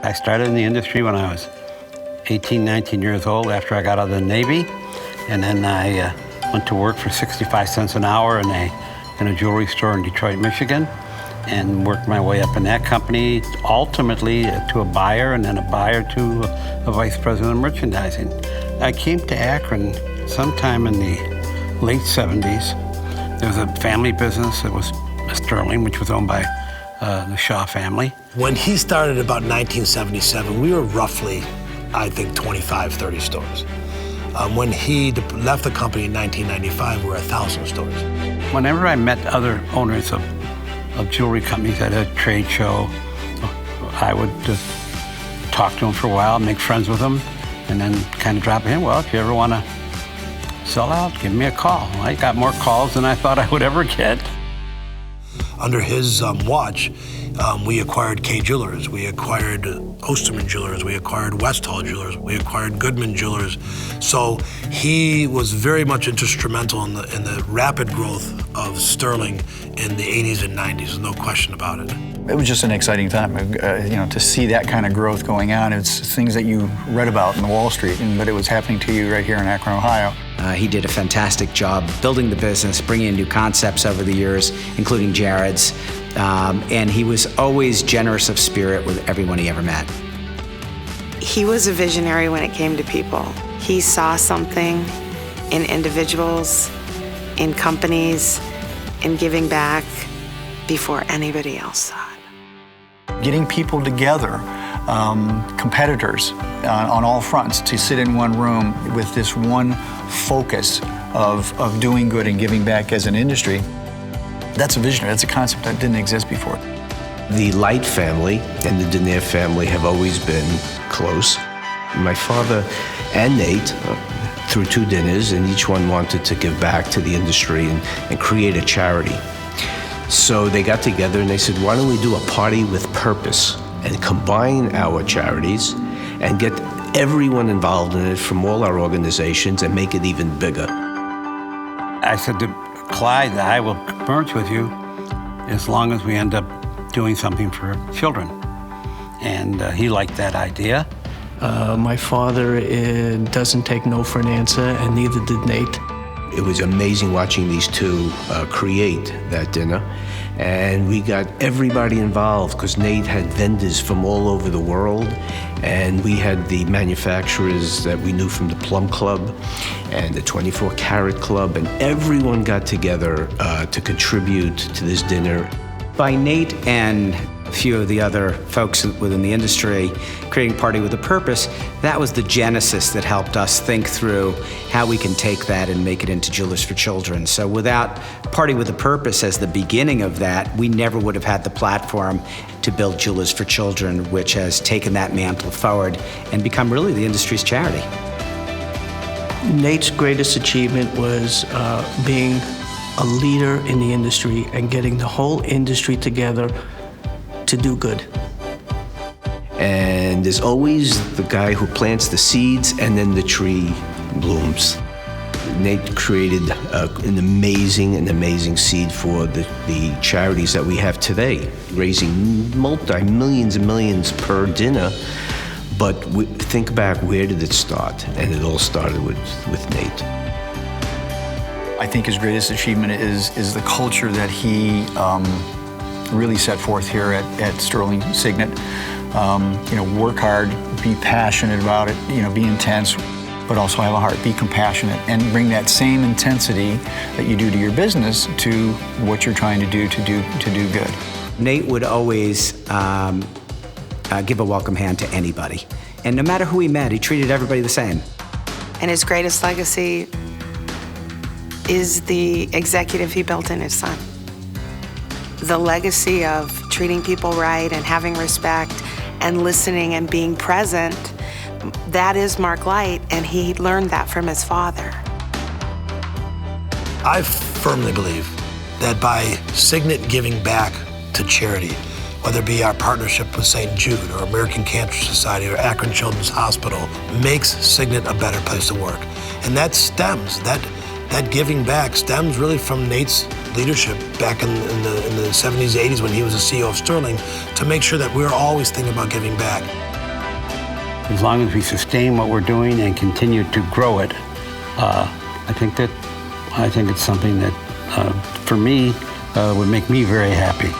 I started in the industry when I was 18, 19 years old after I got out of the Navy. And then I went to work for 65 cents an hour in a jewelry store in Detroit, Michigan, and worked my way up in that company, ultimately to a buyer, and then a buyer to a vice president of merchandising. I came to Akron sometime in the late 70s. There was a family business that was Sterling, which was owned by the Shaw family. When he started about 1977, we were roughly, I think, 25, 30 stores. When he left the company in 1995, we were 1,000 stores. Whenever I met other owners of jewelry companies at a trade show, I would just talk to them for a while, make friends with them, and then kind of drop in, well, if you ever want to sell out, give me a call. I got more calls than I thought I would ever get. Under his watch, we acquired Kay Jewelers, we acquired Osterman Jewelers, we acquired Westall Jewelers, we acquired Goodman Jewelers. So he was very much instrumental in the rapid growth of Sterling in the 80s and 90s, there's no question about it. It was just an exciting time, to see that kind of growth going on. It's things that you read about in Wall Street, but it was happening to you right here in Akron, Ohio. He did a fantastic job building the business, bringing in new concepts over the years, including Jared's, and he was always generous of spirit with everyone he ever met. He was a visionary when it came to people. He saw something in individuals, in companies, in giving back before anybody else saw it. Getting people together, competitors on all fronts, to sit in one room with this one focus of doing good and giving back as an industry, that's a vision. That's a concept that didn't exist before. The Light family and the Denier family have always been close. My father and Nate threw 2 dinners, and each one wanted to give back to the industry and create a charity. So they got together and they said, why don't we do a party with purpose and combine our charities and get everyone involved in it from all our organizations and make it even bigger. I said to Clyde that I will merge with you as long as we end up doing something for children. And he liked that idea. My father doesn't take no for an answer, and neither did Nate. It was amazing watching these two create that dinner. And we got everybody involved because Nate had vendors from all over the world. And we had the manufacturers that we knew from the Plum Club and the 24 Karat Club. And everyone got together to contribute to this dinner. By Nate and a few of the other folks within the industry creating Party with a Purpose, that was the genesis that helped us think through how we can take that and make it into Jewelers for Children. So without Party with a Purpose as the beginning of that, we never would have had the platform to build Jewelers for Children, which has taken that mantle forward and become really the industry's charity. Nate's greatest achievement was being a leader in the industry and getting the whole industry together to do good. And there's always the guy who plants the seeds and then the tree blooms. Nate created an amazing seed for the charities that we have today, raising multi-millions and millions per dinner. But think back, where did it start? And it all started with Nate. I think his greatest achievement is the culture that he really set forth here at Sterling Signet. Work hard, be passionate about it, be intense, but also have a heart, be compassionate, and bring that same intensity that you do to your business to what you're trying to do good. Nate would always give a welcome hand to anybody. And no matter who he met, he treated everybody the same. And his greatest legacy is the executive he built in his son. The legacy of treating people right and having respect and listening and being present, that is Mark Light, and he learned that from his father. I firmly believe that by Signet giving back to charity, whether it be our partnership with St. Jude or American Cancer Society or Akron Children's Hospital, makes Signet a better place to work. And that giving back stems really from Nate's leadership back in the 70s, 80s when he was the CEO of Sterling, to make sure that we're always thinking about giving back. as long as we sustain what we're doing and continue to grow it, I think it's something that, for me, would make me very happy.